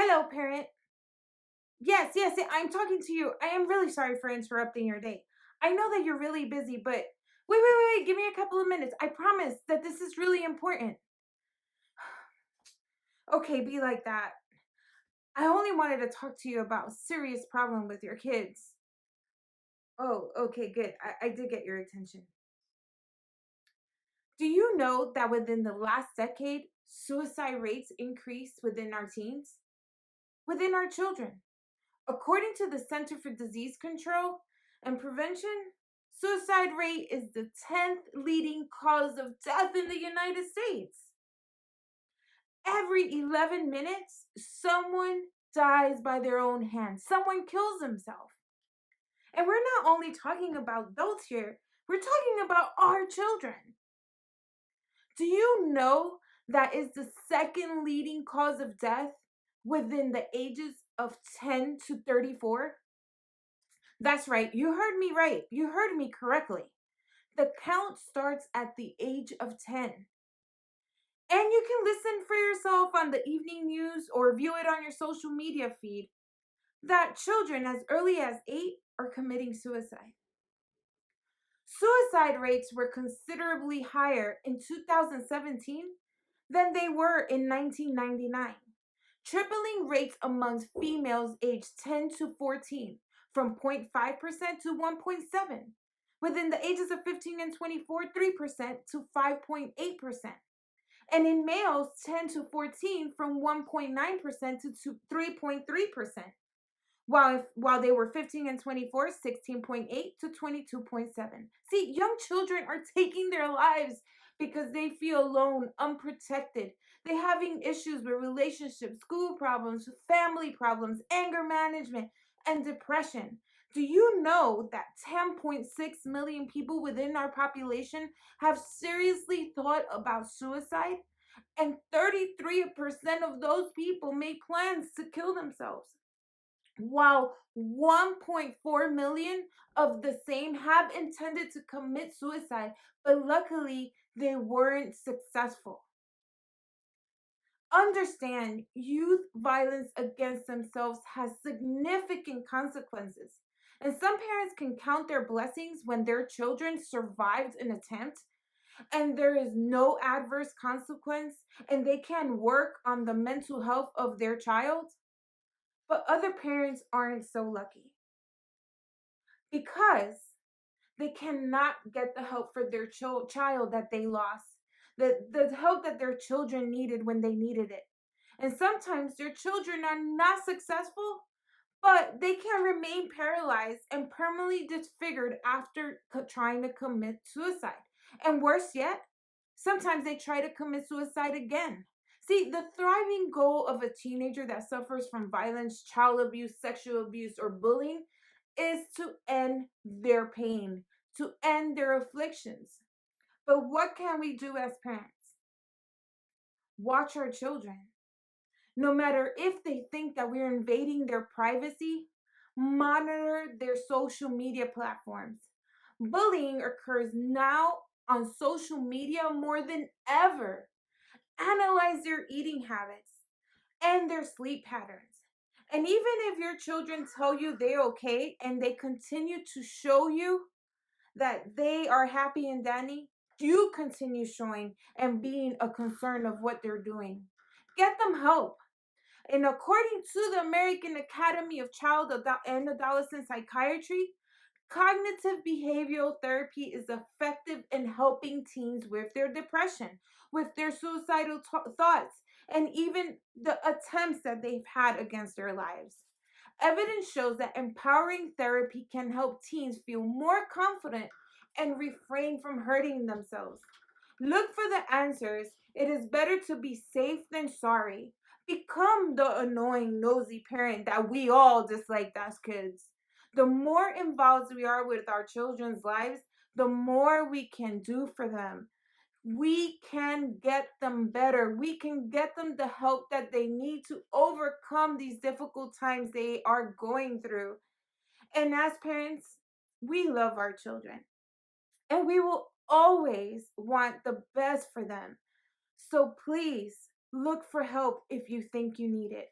Hello, parent. Yes, I'm talking to you. I am really sorry for interrupting your day. I know that you're really busy, but wait. Give me a couple of minutes. I promise that this is really important. Okay, be like that. I only wanted to talk to you about a serious problem with your kids. Oh, okay, good. I did get your attention. Do you know that within the last decade, suicide rates increased within our teens? Within our children? According to the Center for Disease Control and Prevention, suicide rate is the 10th leading cause of death in the United States. Every 11 minutes, someone dies by their own hand. Someone kills himself. And we're not only talking about adults here, we're talking about our children. Do you know that is the second leading cause of death within the ages of 10 to 34? That's right. You heard me right. You heard me correctly. The count starts at the age of 10. And you can listen for yourself on the evening news or view it on your social media feed that children as early as 8 are committing suicide. Suicide rates were considerably higher in 2017 than they were in 1999, tripling rates amongst females aged 10 to 14 from 0.5% to 1.7. Within the ages of 15 and 24, 3% to 5.8%. And in males 10 to 14 from 1.9% to 3.3%. While they were 15 and 24, 16.8 to 22.7. See, young children are taking their lives because they feel alone, unprotected. They're having issues with relationships, school problems, family problems, anger management, and depression. Do you know that 10.6 million people within our population have seriously thought about suicide? And 33% of those people make plans to kill themselves, while 1.4 million of the same have intended to commit suicide, but luckily they weren't successful. Understand, youth violence against themselves has significant consequences. And some parents can count their blessings when their children survived an attempt and there is no adverse consequence and they can work on the mental health of their child. But other parents aren't so lucky because they cannot get the help for their child that they lost, the help that their children needed when they needed it. And sometimes their children are not successful, but they can remain paralyzed and permanently disfigured after trying to commit suicide. And worse yet, sometimes they try to commit suicide again. See, the thriving goal of a teenager that suffers from violence, child abuse, sexual abuse, or bullying is to end their pain, to end their afflictions. But what can we do as parents? Watch our children. No matter if they think that we're invading their privacy, monitor their social media platforms. Bullying occurs now on social media more than ever. Analyze their eating habits and their sleep patterns. And even if your children tell you they're okay and they continue to show you that they are happy and dandy, you continue showing and being a concern of what they're doing. Get them help. And according to the American Academy of Child and Adolescent Psychiatry, cognitive behavioral therapy is effective in helping teens with their depression, with their suicidal thoughts, and even the attempts that they've had against their lives. Evidence shows that empowering therapy can help teens feel more confident and refrain from hurting themselves. Look for the answers. It is better to be safe than sorry. Become the annoying, nosy parent that we all disliked as kids. The more involved we are with our children's lives, the more we can do for them. We can get them better. We can get them the help that they need to overcome these difficult times they are going through. And as parents, we love our children and we will always want the best for them. So please look for help if you think you need it.